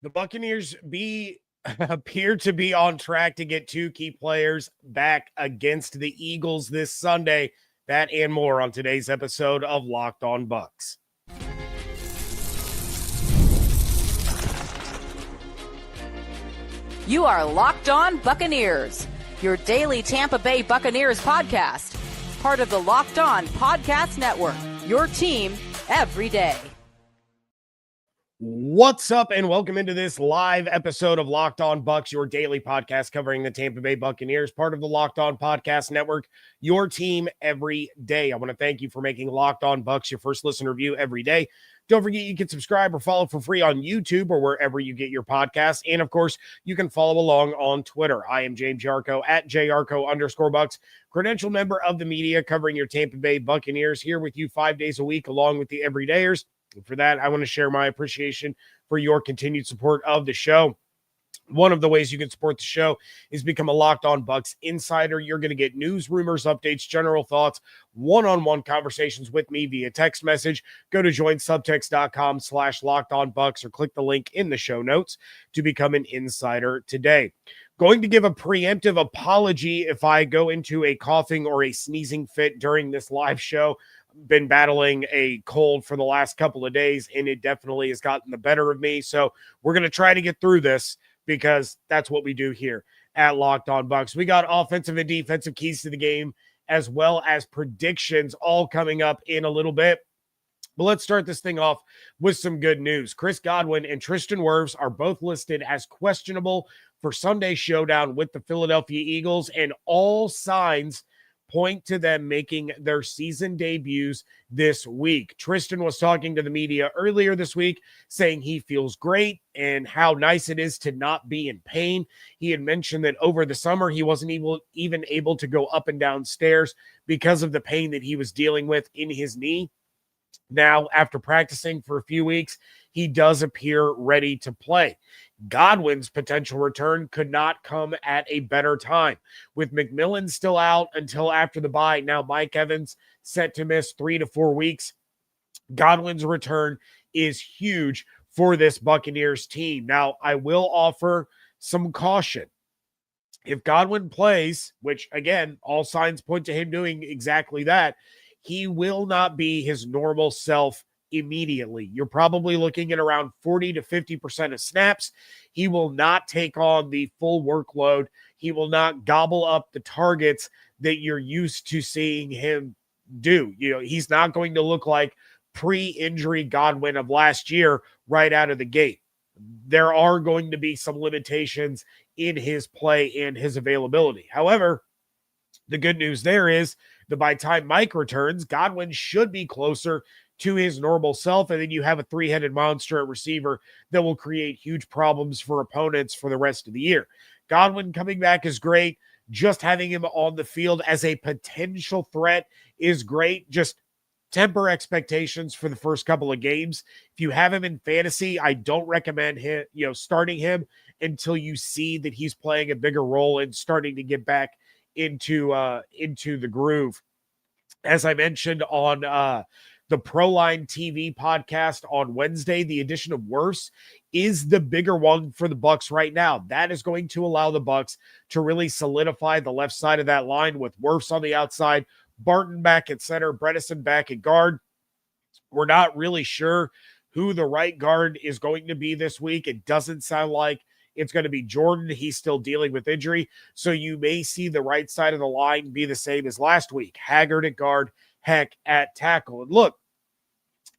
The Buccaneers appear to be on track to get two key players back against the Eagles this Sunday. That and more on today's episode of Locked On Bucs. You are Locked On Buccaneers, your daily Tampa Bay Buccaneers podcast. Part of the Locked On Podcast Network, your team every day. What's up, and welcome into this live episode of Locked On Bucs, your daily podcast covering the Tampa Bay Buccaneers, part of the Locked On Podcast Network, your team every day. I want to thank you for making Locked On Bucs your first listen review every day. Don't forget you can subscribe or follow for free on YouTube or wherever you get your podcasts. And, of course, you can follow along on Twitter. I am James Yarcho at JYarcho_Bucs, credential member of the media covering your Tampa Bay Buccaneers, here with you 5 days a week along with the everydayers. And for that, I want to share my appreciation for your continued support of the show. One of the ways you can support the show is become a Locked On Bucs insider. You're going to get news, rumors, updates, general thoughts, one-on-one conversations with me via text message. Go to joinsubtext.com/LockedOnBucs or click the link in the show notes to become an insider today. Going to give a preemptive apology if I go into a coughing or a sneezing fit during this live show. Been battling a cold for the last couple of days, and it definitely has gotten the better of me. So we're going to try to get through this because that's what we do here at Locked On Bucs. We got offensive and defensive keys to the game as well as predictions all coming up in a little bit. But let's start this thing off with some good news. Godwin and Tristan Wirfs are both listed as questionable for Sunday's showdown with the Philadelphia Eagles, and all signs point to them making their season debuts this week. Tristan was talking to the media earlier this week, saying he feels great and how nice it is to not be in pain. He had mentioned that over the summer, he wasn't even able to go up and down stairs because of the pain that he was dealing with in his knee. Now, after practicing for a few weeks, he does appear ready to play. Godwin's potential return could not come at a better time. With McMillan still out until after the bye, now Mike Evans set to miss 3 to 4 weeks. Godwin's return is huge for this Buccaneers team. Now, I will offer some caution. If Godwin plays, which again, all signs point to him doing exactly that, he will not be his normal self immediately. You're probably looking at around 40 to 50% of snaps. He will not take on the full workload. He will not gobble up the targets that you're used to seeing him do. He's not going to look like pre-injury Godwin of last year right out of the gate. There are going to be some limitations in his play and his availability. However, the good news there is that by the time Mike returns, Godwin should be closer to his normal self, and then you have a three-headed monster at receiver that will create huge problems for opponents for the rest of the year. Godwin coming back is great. Just having him on the field as a potential threat is great. Just temper expectations for the first couple of games. If you have him in fantasy, I don't recommend starting him until you see that he's playing a bigger role and starting to get back into the groove. As I mentioned on the Proline TV podcast on Wednesday, the addition of Wirfs is the bigger one for the Bucs right now. That is going to allow the Bucs to really solidify the left side of that line with Wirfs on the outside, Barton back at center, Bredesen back at guard. We're not really sure who the right guard is going to be this week. It doesn't sound like it's going to be Jordan. He's still dealing with injury. So you may see the right side of the line be the same as last week. Haggard at guard, Heck at tackle. And look,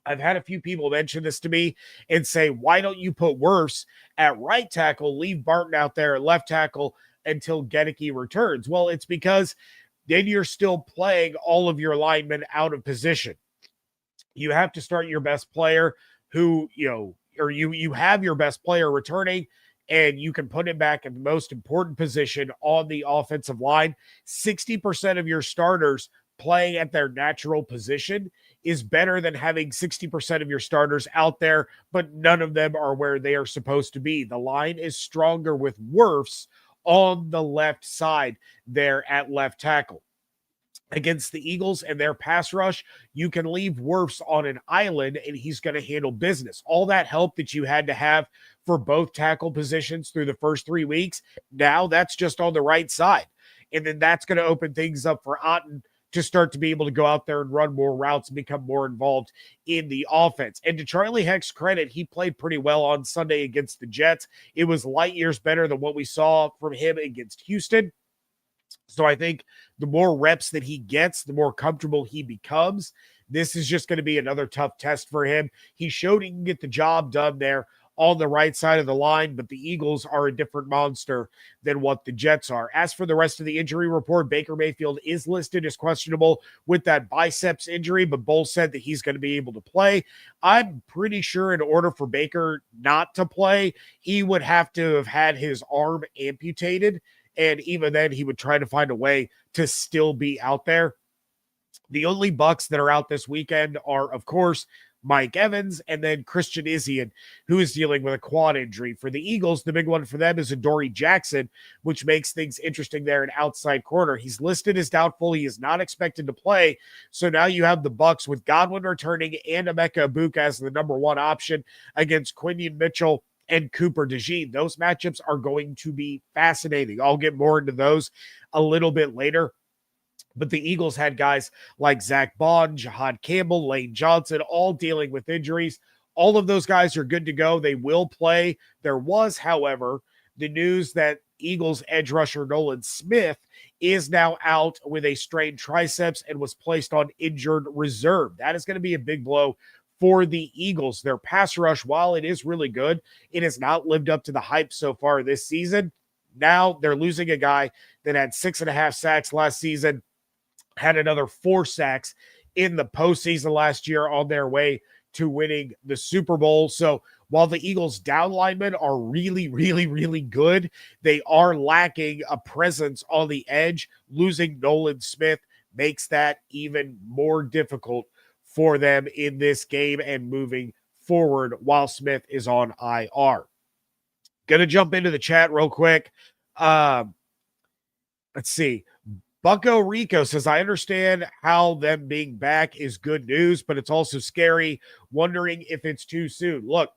I've had a few people mention this to me and say, why don't you put Wirfs at right tackle, leave Barton out there at left tackle until Gedeke returns? Well, it's because then you're still playing all of your linemen out of position. You have to start your best player who, you have your best player returning, and you can put him back in the most important position on the offensive line. 60% of your starters playing at their natural position is better than having 60% of your starters out there, but none of them are where they are supposed to be. The line is stronger with Wirfs on the left side there at left tackle. against the Eagles and their pass rush, you can leave Wirfs on an island and he's going to handle business. All that help that you had to have for both tackle positions through the first 3 weeks, now that's just on the right side. And then that's going to open things up for Otten to start to be able to go out there and run more routes and become more involved in the offense. And to Charlie Heck's credit, he played pretty well on Sunday against the Jets. It was light years better than what we saw from him against Houston. So I think the more reps that he gets, the more comfortable he becomes. This is just going to be another tough test for him. He showed he can get the job done there on the right side of the line, but the Eagles are a different monster than what the Jets are. As for the rest of the injury report, Baker Mayfield is listed as questionable with that biceps injury, but Bowles said that he's going to be able to play. I'm pretty sure in order for Baker not to play, he would have to have had his arm amputated. And even then, he would try to find a way to still be out there. The only Bucs that are out this weekend are, of course, Mike Evans and then Christian Izien, who is dealing with a quad injury. For the Eagles, the big one for them is Adoree Jackson, which makes things interesting there in outside corner. He's listed as doubtful. He is not expected to play. So now you have the Bucs with Godwin returning and Emeka Egbuka as the number one option against Quinion Mitchell and Cooper DeJean. Those matchups are going to be fascinating. I'll get more into those a little bit later. But the Eagles had guys like Zach Bond, Jahad Campbell, Lane Johnson, all dealing with injuries. All of those guys are good to go. They will play. There was, however, the news that Eagles edge rusher Nolan Smith is now out with a strained triceps and was placed on injured reserve. That is going to be a big blow for the Eagles. Their pass rush, while it is really good, it has not lived up to the hype so far this season. Now they're losing a guy that had 6.5 sacks last season, had another 4 sacks in the postseason last year on their way to winning the Super Bowl. So while the Eagles' down linemen are really, really, really good, they are lacking a presence on the edge. Losing Nolan Smith makes that even more difficult for them in this game and moving forward while Smith is on IR. Going to jump into the chat real quick. Let's see. Bucko Rico says, I understand how them being back is good news, but it's also scary, wondering if it's too soon. Look,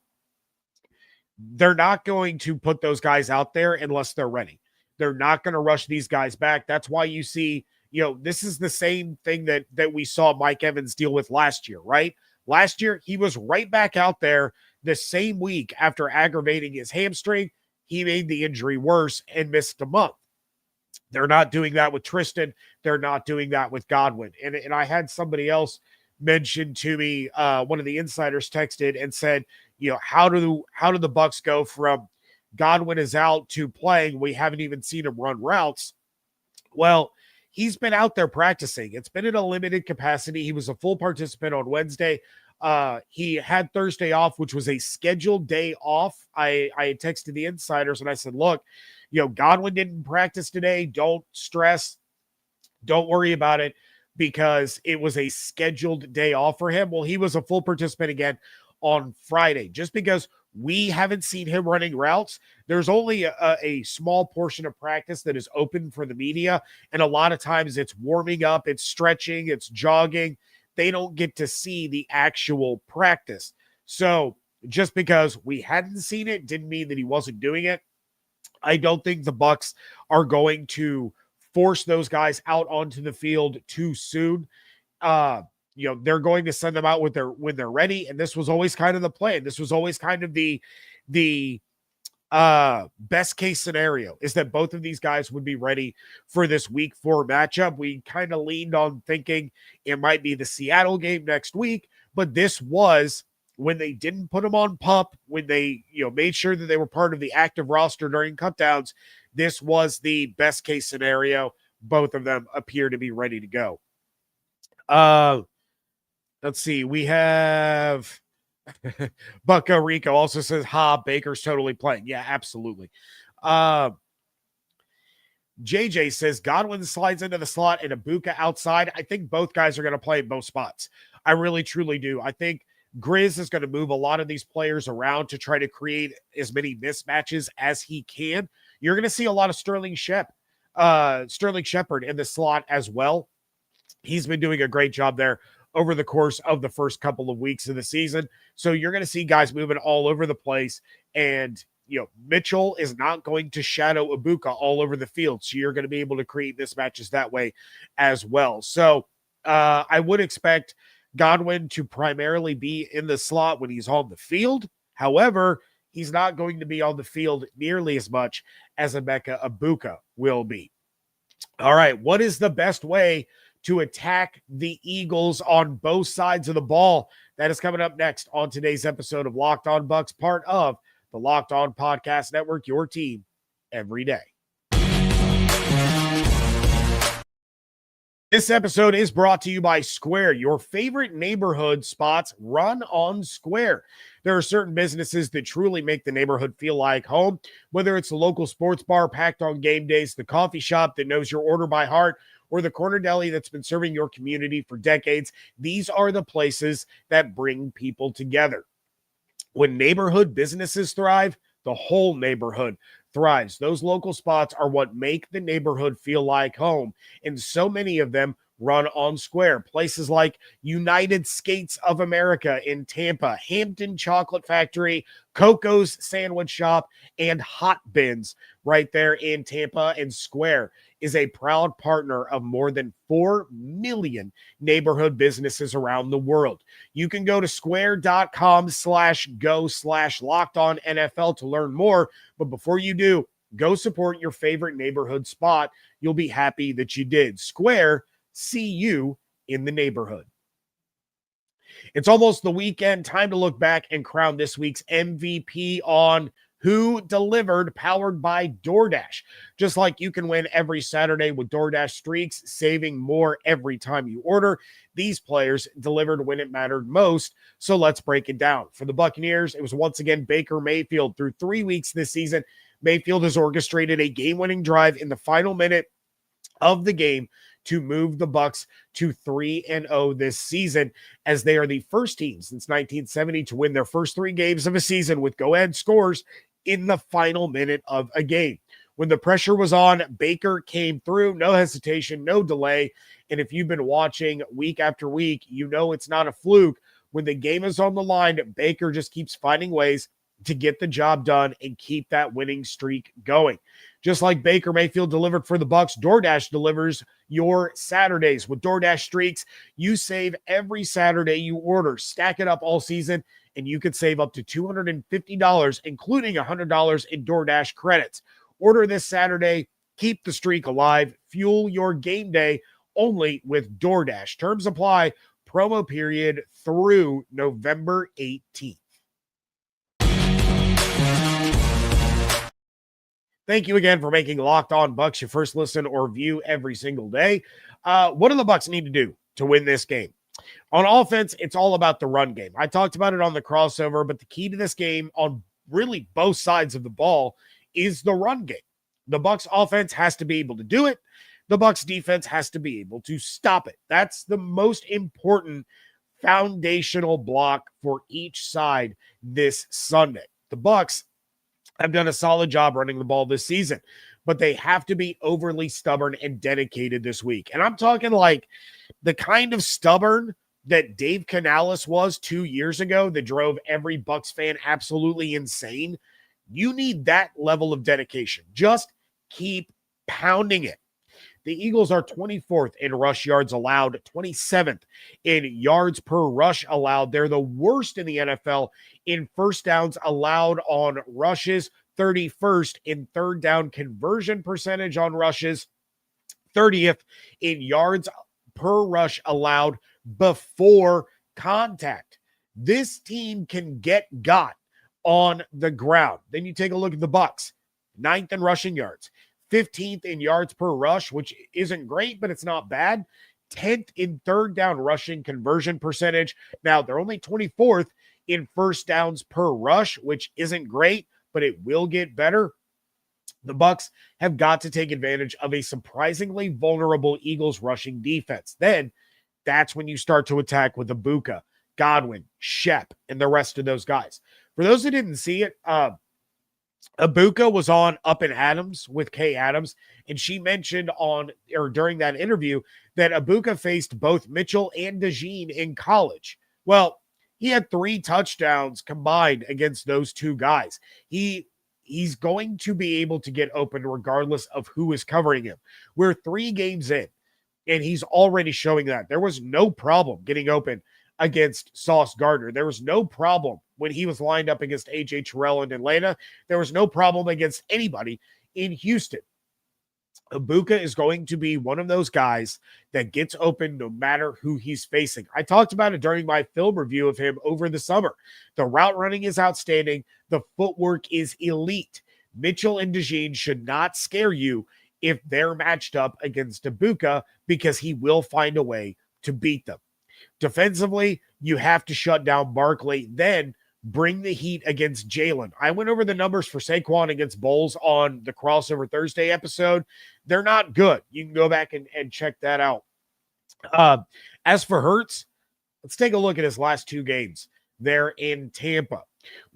they're not going to put those guys out there unless they're ready. They're not going to rush these guys back. That's why you see, this is the same thing that we saw Mike Evans deal with last year, right? Last year, he was right back out there the same week after aggravating his hamstring. He made the injury worse and missed a month. They're not doing that with Tristan. They're not doing that with Godwin. And I had somebody else mention to me, one of the insiders texted and said, how do the Bucs go from Godwin is out to playing? We haven't even seen him run routes. Well, he's been out there practicing. It's been in a limited capacity. He was a full participant on Wednesday. He had Thursday off, which was a scheduled day off. I had texted the insiders and I said, look, Godwin didn't practice today. Don't stress. Don't worry about it because it was a scheduled day off for him. Well, he was a full participant again on Friday. Just because we haven't seen him running routes, there's only a small portion of practice that is open for the media. And a lot of times it's warming up, it's stretching, it's jogging. They don't get to see the actual practice. So just because we hadn't seen it didn't mean that he wasn't doing it. I don't think the Bucs are going to force those guys out onto the field too soon. They're going to send them out when they're ready. And this was always kind of the plan. This was always kind of the best case scenario is that both of these guys would be ready for this week 4 matchup. We kind of leaned on thinking it might be the Seattle game next week, but this was when they didn't put them on PUP, when they, made sure that they were part of the active roster during cutdowns. This was the best case scenario. Both of them appear to be ready to go. Let's see. We have Bucko Rico also says, Baker's totally playing. Yeah, absolutely. JJ says Godwin slides into the slot and Egbuka outside. I think both guys are going to play in both spots. I really, truly do. I think Grizz is going to move a lot of these players around to try to create as many mismatches as he can. You're going to see a lot of Sterling Shepard in the slot as well. He's been doing a great job there over the course of the first couple of weeks of the season. So you're going to see guys moving all over the place. And, Mitchell is not going to shadow Egbuka all over the field. So you're going to be able to create mismatches that way as well. So I would expect Godwin to primarily be in the slot when he's on the field. However, he's not going to be on the field nearly as much as Emeka Egbuka will be. All right, what is the best way to attack the Eagles on both sides of the ball? That is coming up next on today's episode of Locked On Bucs, part of the Locked On Podcast Network, your team every day. This episode is brought to you by Square. Your favorite neighborhood spots run on Square. There are certain businesses that truly make the neighborhood feel like home, whether it's the local sports bar packed on game days, the coffee shop that knows your order by heart, or the corner deli that's been serving your community for decades. These are the places that bring people together. When neighborhood businesses thrive, the whole neighborhood thrives. Those local spots are what make the neighborhood feel like home. And so many of them run on Square. Places like United Skates of America in Tampa, Hampton Chocolate Factory, Coco's Sandwich Shop, and Hot Bins right there in Tampa. And Square is a proud partner of more than 4 million neighborhood businesses around the world. You can go to square.com/go/LockedOnNFL to learn more. But before you do, go support your favorite neighborhood spot. You'll be happy that you did. Square, see you in the neighborhood. It's almost the weekend. Time to look back and crown this week's MVP on Who Delivered, powered by DoorDash. Just like you can win every Saturday with DoorDash Streaks, saving more every time you order, these players delivered when it mattered most. So let's break it down. For the Buccaneers, it was once again Baker Mayfield. Through 3 weeks this season, Mayfield has orchestrated a game-winning drive in the final minute of the game to move the Bucs to 3-0 this season, as they are the first team since 1970 to win their first 3 games of a season with go-ahead scores in the final minute of a game. When the pressure was on, Baker came through, no hesitation, no delay. And if you've been watching week after week, you know it's not a fluke. When the game is on the line, Baker just keeps finding ways to get the job done and keep that winning streak going. Just like Baker Mayfield delivered for the Bucs, DoorDash delivers your Saturdays. With DoorDash Streaks, you save every Saturday you order. Stack it up all season, and you could save up to $250, including $100 in DoorDash credits. Order this Saturday. Keep the streak alive. Fuel your game day only with DoorDash. Terms apply. Promo period through November 18th. Thank you again for making Locked On Bucs your first listen or view every single day. What do the Bucs need to do to win this game? On offense, it's all about the run game. I talked about it on the crossover, but the key to this game on really both sides of the ball is the run game. The Bucs offense has to be able to do it. The Bucs defense has to be able to stop it. That's the most important foundational block for each side this Sunday. The Bucs have done a solid job running the ball this season, but they have to be overly stubborn and dedicated this week. And I'm talking like the kind of stubborn that Dave Canales was 2 years ago that drove every Bucs fan absolutely insane. You need that level of dedication. Just keep pounding it. The Eagles are 24th in rush yards allowed, 27th in yards per rush allowed. They're the worst in the NFL in first downs allowed on rushes, 31st in third down conversion percentage on rushes, 30th in yards per rush allowed before contact. This team can get got on the ground. Then you take a look at the Bucs, 9th in rushing yards, 15th in yards per rush, which isn't great, but it's not bad. 10th in third down rushing conversion percentage. Now, they're only 24th in first downs per rush, which isn't great, but it will get better. The Bucs have got to take advantage of a surprisingly vulnerable Eagles rushing defense. Then that's when you start to attack with Egbuka was on Up and Adams with Kay Adams, and she mentioned during that interview that Egbuka faced both Mitchell and DeJean in college. Well, he had 3 touchdowns combined against those 2 guys. He's going to be able to get open regardless of who is covering him. We're 3 games in, and he's already showing that. There was no problem getting open against Sauce Gardner. There was no problem when he was lined up against A.J. Terrell in Atlanta. There was no problem against anybody in Houston. Egbuka is going to be one of those guys that gets open no matter who he's facing. I talked about it during my film review of him over the summer. The route running is outstanding. The footwork is elite. Mitchell and DeJean should not scare you if they're matched up against Egbuka, because he will find a way to beat them. Defensively, you have to shut down Barkley, then bring the heat against Jalen. I went over the numbers for Saquon against Bowles on the Crossover Thursday episode. They're not good. You can go back and check that out. As for Hurts, let's take a look at his last 2 games. They're in Tampa.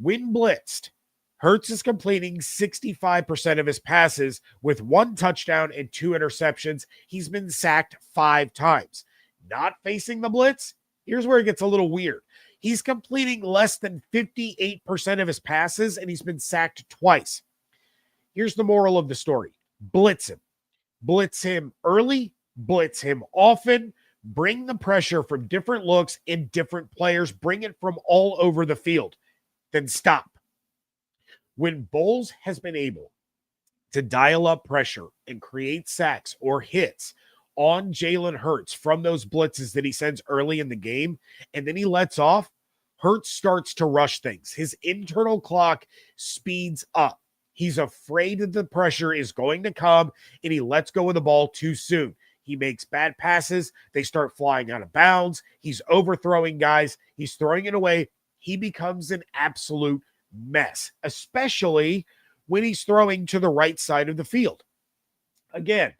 When blitzed, Hurts is completing 65% of his passes with 1 touchdown and 2 interceptions. He's been sacked 5 times. Not facing the blitz, here's where it gets a little weird. He's completing less than 58% of his passes, and he's been sacked twice. Here's the moral of the story. Blitz him. Blitz him early, blitz him often, bring the pressure from different looks and different players, bring it from all over the field, then stop. When Bowles has been able to dial up pressure and create sacks or hits on Jalen Hurts from those blitzes that he sends early in the game, and then he lets off, Hurts starts to rush things. His internal clock speeds up. He's afraid that the pressure is going to come, and he lets go of the ball too soon. He makes bad passes. They start flying out of bounds. He's overthrowing guys. He's throwing it away. He becomes an absolute mess, especially when he's throwing to the right side of the field. Again,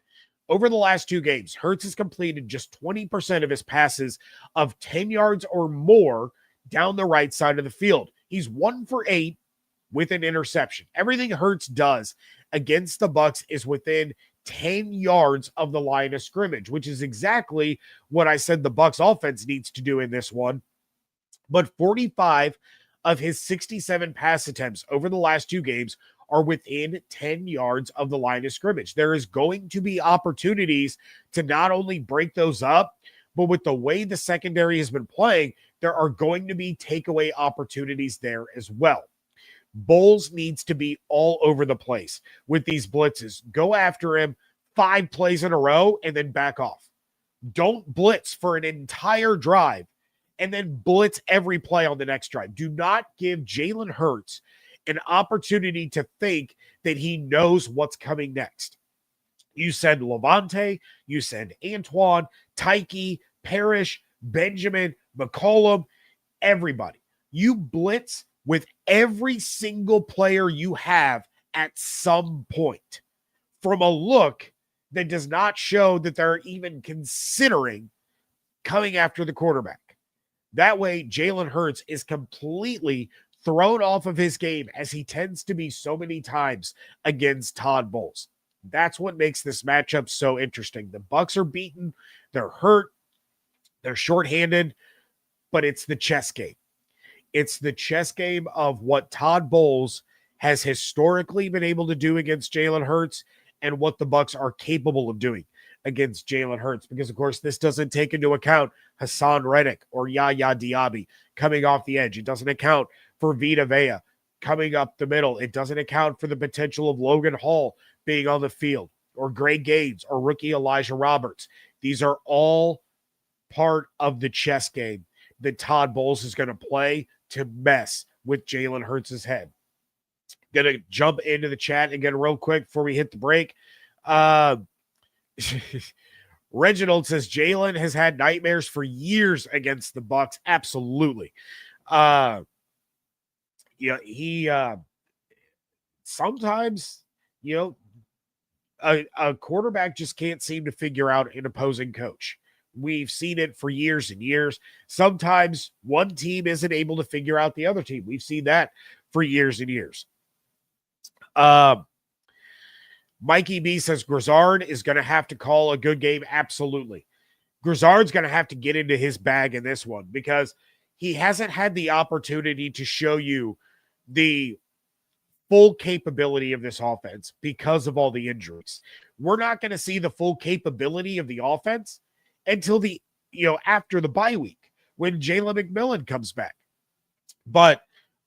over the last 2 games, Hurts has completed just 20% of his passes of 10 yards or more down the right side of the field. He's 1 for 8 with an interception. Everything Hurts does against the Bucs is within 10 yards of the line of scrimmage, which is exactly what I said the Bucs offense needs to do in this one. But 45 of his 67 pass attempts over the last 2 games are within 10 yards of the line of scrimmage. There is going to be opportunities to not only break those up, but with the way the secondary has been playing, there are going to be takeaway opportunities there as well. Bowles needs to be all over the place with these blitzes. Go after him 5 plays in a row and then back off. Don't blitz for an entire drive and then blitz every play on the next drive. Do not give Jalen Hurts an opportunity to think that he knows what's coming next. You send Levante, you send Antoine, Tyke, Parrish, Benjamin, McCollum, everybody. You blitz with every single player you have at some point from a look that does not show that they're even considering coming after the quarterback. That way, Jalen Hurts is completely thrown off of his game, as he tends to be so many times against Todd Bowles. That's what makes this matchup so interesting. The Bucs are beaten, they're hurt, they're shorthanded, but it's the chess game. It's the chess game of what Todd Bowles has historically been able to do against Jalen Hurts and what the Bucs are capable of doing against Jalen Hurts. Because, of course, this doesn't take into account Hassan Reddick or Yaya Diaby coming off the edge. It doesn't account for Vita Vea coming up the middle. It doesn't account for the potential of Logan Hall being on the field, or Greg Gaines, or rookie Elijah Roberts. These are all part of the chess game that Todd Bowles is going to play to mess with Jalen Hurts' head. Going to jump into the chat again real quick before we hit the break. Reginald says Jalen has had nightmares for years against the Bucs. Absolutely. He sometimes, a quarterback just can't seem to figure out an opposing coach. We've seen it for years and years. Sometimes one team isn't able to figure out the other team. We've seen that for years and years. Mikey B says Grizzard is going to have to call a good game. Absolutely. Grizzard's going to have to get into his bag in this one because he hasn't had the opportunity to show you the full capability of this offense because of all the injuries. We're not going to see the full capability of the offense until after the bye week when Jalen McMillan comes back. But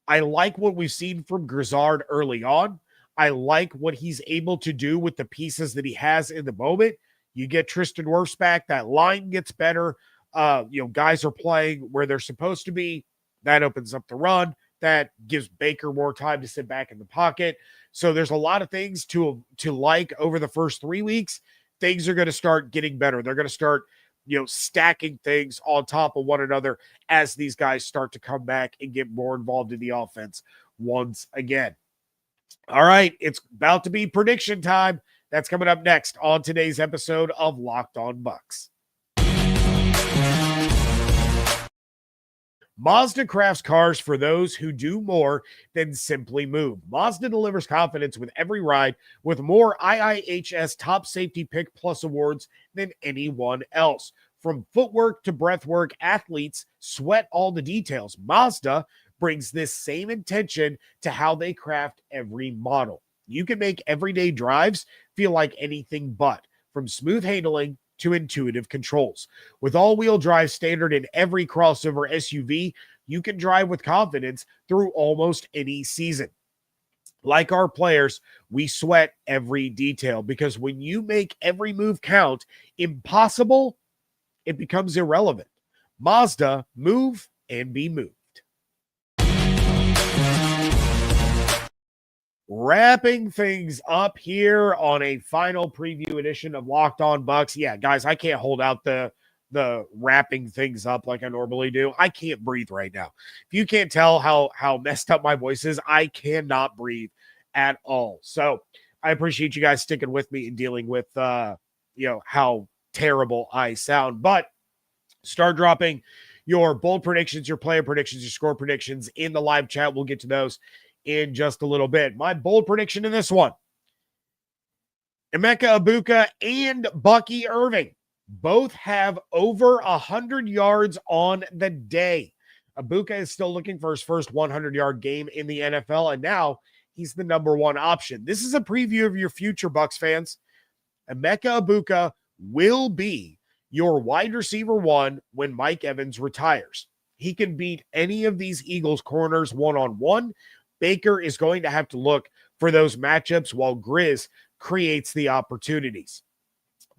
I like what we've seen from Grizzard early on. I like what he's able to do with the pieces that he has in the moment. You get Tristan Wirfs back, that line gets better. Guys are playing where they're supposed to be. That opens up the run. That gives Baker more time to sit back in the pocket. So there's a lot of things to like over the first 3 weeks. Things are going to start getting better. They're going to start, stacking things on top of one another as these guys start to come back and get more involved in the offense once again. All right, it's about to be prediction time. That's coming up next on today's episode of Locked On Bucs. Mazda crafts cars for those who do more than simply move. Mazda delivers confidence with every ride with more IIHS Top Safety Pick Plus awards than anyone else. From footwork to breathwork, athletes sweat all the details. Mazda brings this same intention to how they craft every model. You can make everyday drives feel like anything but, from smooth handling to intuitive controls. With all-wheel drive standard in every crossover SUV, you can drive with confidence through almost any season. Like our players, we sweat every detail because when you make every move count, impossible, it becomes irrelevant. Mazda, move and be moved. Wrapping things up here on a final preview edition of Locked On Bucs. Yeah, guys, I can't hold out the wrapping things up like I normally do. I can't breathe right now. If you can't tell how messed up my voice is, I cannot breathe at all. So I appreciate you guys sticking with me and dealing with how terrible I sound. But start dropping your bold predictions, your player predictions, your score predictions in the live chat. We'll get to those in just a little bit. My bold prediction in this one: Emeka Egbuka and Bucky Irving both have over 100 yards on the day. Egbuka is still looking for his first 100-yard game in the NFL, and now he's the number one option. This is a preview of your future, Bucs fans. Emeka Egbuka will be your wide receiver one when Mike Evans retires. He can beat any of these Eagles corners one-on-one. Baker is going to have to look for those matchups while Grizz creates the opportunities.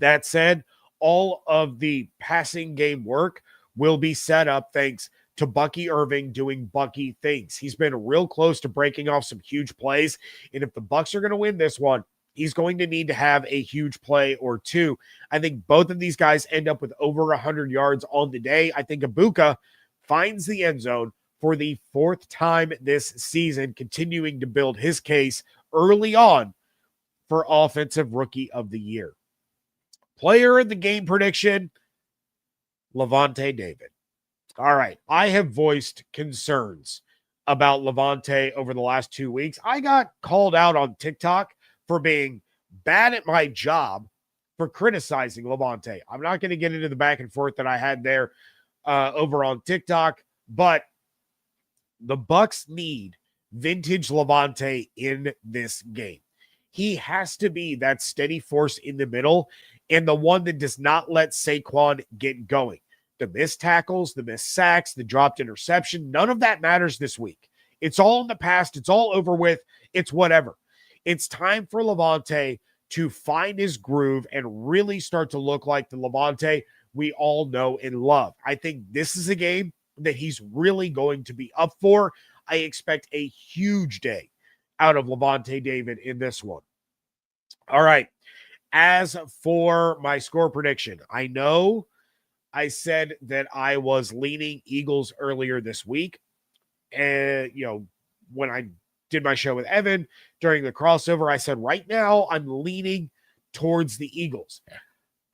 That said, all of the passing game work will be set up thanks to Bucky Irving doing Bucky things. He's been real close to breaking off some huge plays, and if the Bucs are going to win this one, he's going to need to have a huge play or two. I think both of these guys end up with over 100 yards on the day. I think Egbuka finds the end zone for the fourth time this season, continuing to build his case early on for Offensive Rookie of the Year. Player of the game prediction, Lavonte David. All right, I have voiced concerns about Lavonte over the last 2 weeks. I got called out on TikTok for being bad at my job for criticizing Lavonte. I'm not going to get into the back and forth that I had there over on TikTok, but the Bucs need vintage Lavonte in this game. He has to be that steady force in the middle and the one that does not let Saquon get going. The missed tackles, the missed sacks, the dropped interception, none of that matters this week. It's all in the past. It's all over with. It's whatever. It's time for Lavonte to find his groove and really start to look like the Lavonte we all know and love. I think this is a game that he's really going to be up for. I expect a huge day out of Lavonte David in this one. All right. As for my score prediction, I know I said that I was leaning Eagles earlier this week. And, when I did my show with Evan during the crossover, I said, right now I'm leaning towards the Eagles.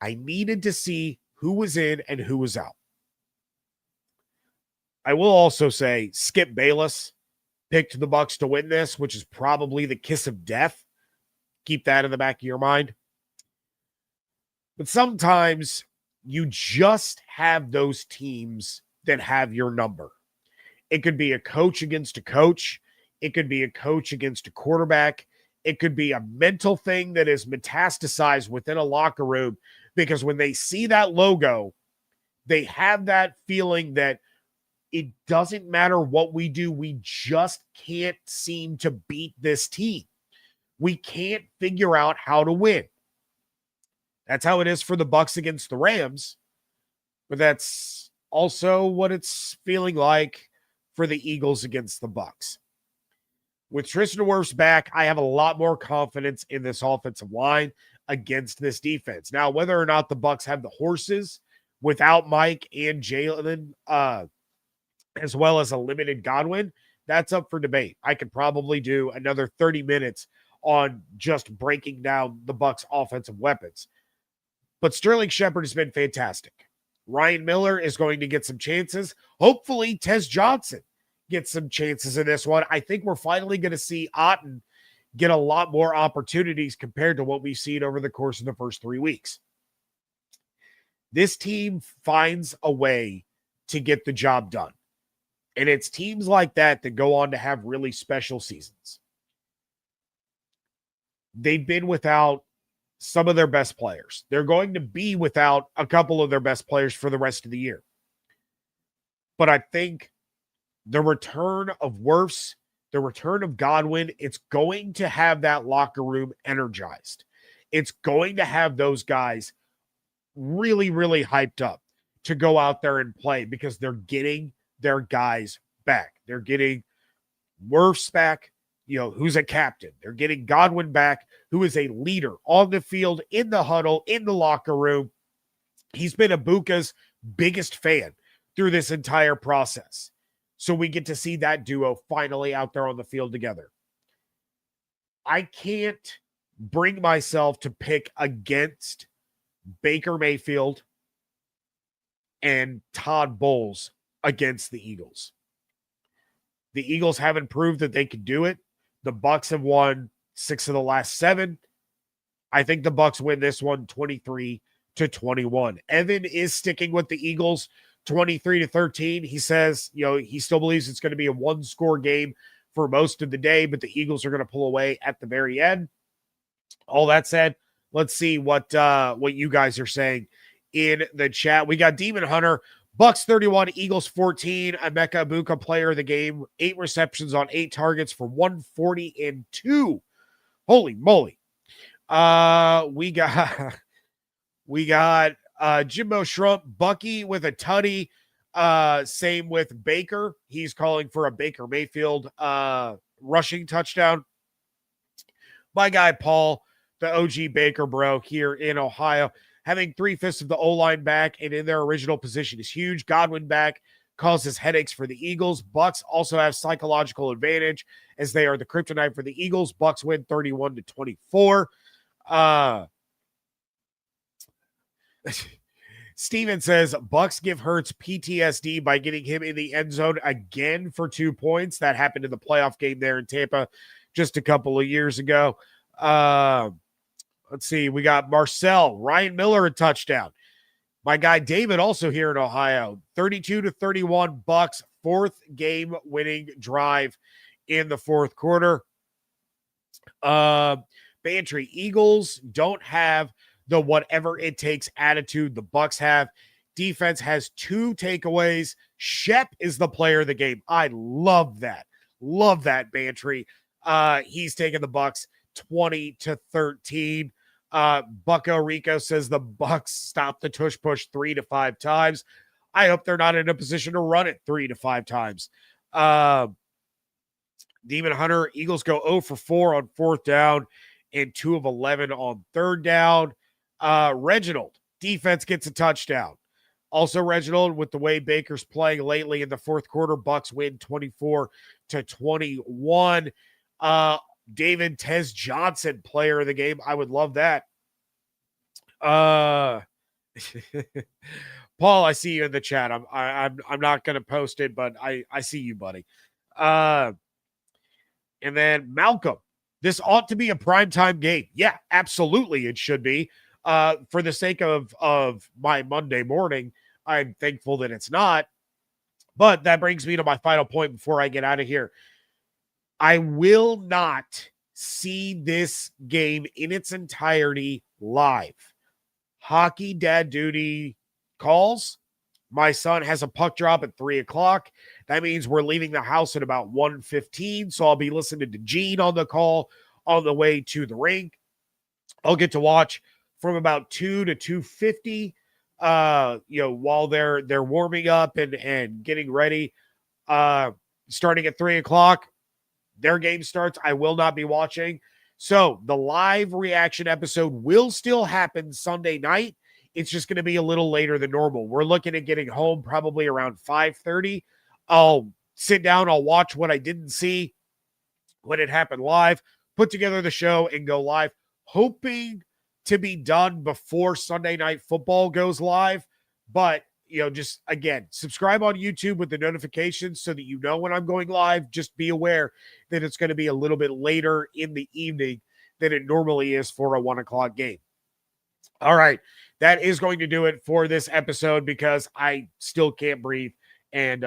I needed to see who was in and who was out. I will also say Skip Bayless picked the Bucs to win this, which is probably the kiss of death. Keep that in the back of your mind. But sometimes you just have those teams that have your number. It could be a coach against a coach. It could be a coach against a quarterback. It could be a mental thing that is metastasized within a locker room, because when they see that logo, they have that feeling that it doesn't matter what we do, we just can't seem to beat this team. We can't figure out how to win. That's how it is for the Bucs against the Rams, but that's also what it's feeling like for the Eagles against the Bucs. With Tristan Wirfs back, I have a lot more confidence in this offensive line against this defense. Now, whether or not the Bucs have the horses without Mike and Jalen, as well as a limited Godwin, that's up for debate. I could probably do another 30 minutes on just breaking down the Bucs' offensive weapons. But Sterling Shepard has been fantastic. Ryan Miller is going to get some chances. Hopefully, Tez Johnson gets some chances in this one. I think we're finally going to see Otten get a lot more opportunities compared to what we've seen over the course of the first 3 weeks. This team finds a way to get the job done. And it's teams like that that go on to have really special seasons. They've been without some of their best players. They're going to be without a couple of their best players for the rest of the year. But I think the return of Wirfs, the return of Godwin, it's going to have that locker room energized. It's going to have those guys really, really hyped up to go out there and play, because they're getting their guys back. They're getting Wirfs back, who's a captain. They're getting Godwin back, who is a leader on the field, in the huddle, in the locker room. He's been Egbuka's biggest fan through this entire process. So we get to see that duo finally out there on the field together. I can't bring myself to pick against Baker Mayfield and Todd Bowles against the Eagles. The Eagles haven't proved that they could do it. The Bucs have won 6 of the last 7. I think the Bucs win this one 23-21. Evan is sticking with the Eagles 23-13. He says, he still believes it's going to be a 1-score game for most of the day, but the Eagles are going to pull away at the very end. All that said, let's see what you guys are saying in the chat. We got Demon Hunter, Bucs 31, Eagles 14. Emeka Egbuka, player of the game, 8 receptions on 8 targets for 140-2. Holy moly. We got Jimbo Shrump, Bucky with a tutty. Same with Baker. He's calling for a Baker Mayfield rushing touchdown. My guy Paul, the OG Baker bro here in Ohio, having 3/5 of the O-line back and in their original position is huge. Godwin back causes headaches for the Eagles. Bucs also have psychological advantage as they are the kryptonite for the Eagles. Bucs win 31-24. Steven says Bucs give Hurts PTSD by getting him in the end zone again for 2 points. That happened in the playoff game there in Tampa just a couple of years ago. Let's see. We got Marcel, Ryan Miller, a touchdown. My guy David, also here in Ohio, 32-31 Bucs, 4th game winning drive in the 4th quarter. Bantry, Eagles don't have the whatever it takes attitude the Bucs have. Defense has 2 takeaways. Shep is the player of the game. I love that. Love that, Bantry. He's taking the Bucs 20-13. Bucko Rico says the Bucs stopped the tush push 3 to 5 times. I hope they're not in a position to run it 3 to 5 times. Demon Hunter, Eagles go 0 for 4 on 4th down and 2 of 11 on 3rd down. Reginald, defense gets a touchdown. Also, Reginald, with the way Baker's playing lately in the 4th quarter, Bucs win 24-21. David Tez Johnson, player of the game. I would love that. Paul, I see you in the chat. I'm not going to post it, but I see you, buddy. And then Malcolm, this ought to be a primetime game. Yeah, absolutely it should be. For the sake of my Monday morning, I'm thankful that it's not. But that brings me to my final point before I get out of here. I will not see this game in its entirety live. Hockey dad duty calls. My son has a puck drop at 3 o'clock. That means we're leaving the house at about 1:15. So I'll be listening to Gene on the call on the way to the rink. I'll get to watch from about 2 to 2:50, while they're warming up and getting ready. Starting at 3 o'clock, their game starts. I will not be watching. So the live reaction episode will still happen Sunday night. It's just going to be a little later than normal. We're looking at getting home probably around 5:30. I'll sit down. I'll watch what I didn't see when it happened live, put together the show, and go live, hoping to be done before Sunday Night Football goes live. But, just, again, subscribe on YouTube with the notifications so that you know when I'm going live. Just be aware that it's going to be a little bit later in the evening than it normally is for a 1 o'clock game. All right. That is going to do it for this episode because I still can't breathe and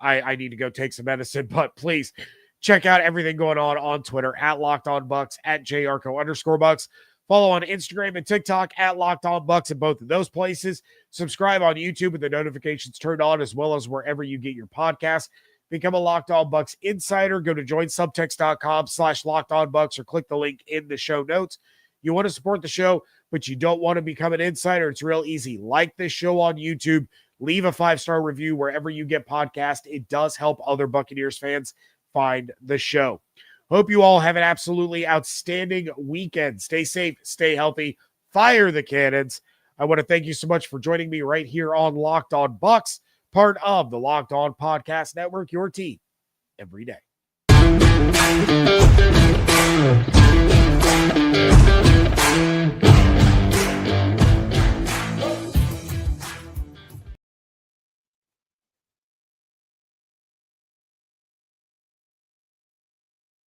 I need to go take some medicine. But please check out everything going on Twitter at Locked On Bucs, at @JYarcho_Bucs. Follow on Instagram and TikTok at Locked On Bucs at both of those places. Subscribe on YouTube with the notifications turned on, as well as wherever you get your podcasts. Become a Locked On Bucs insider. Go to joinsubtext.com/LockedOnBucs or click the link in the show notes. You want to support the show, but you don't want to become an insider. It's real easy. Like this show on YouTube. Leave a 5-star review wherever you get podcasts. It does help other Buccaneers fans find the show. Hope you all have an absolutely outstanding weekend. Stay safe, stay healthy, fire the cannons. I want to thank you so much for joining me right here on Locked On Bucs, part of the Locked On Podcast Network, your team every day.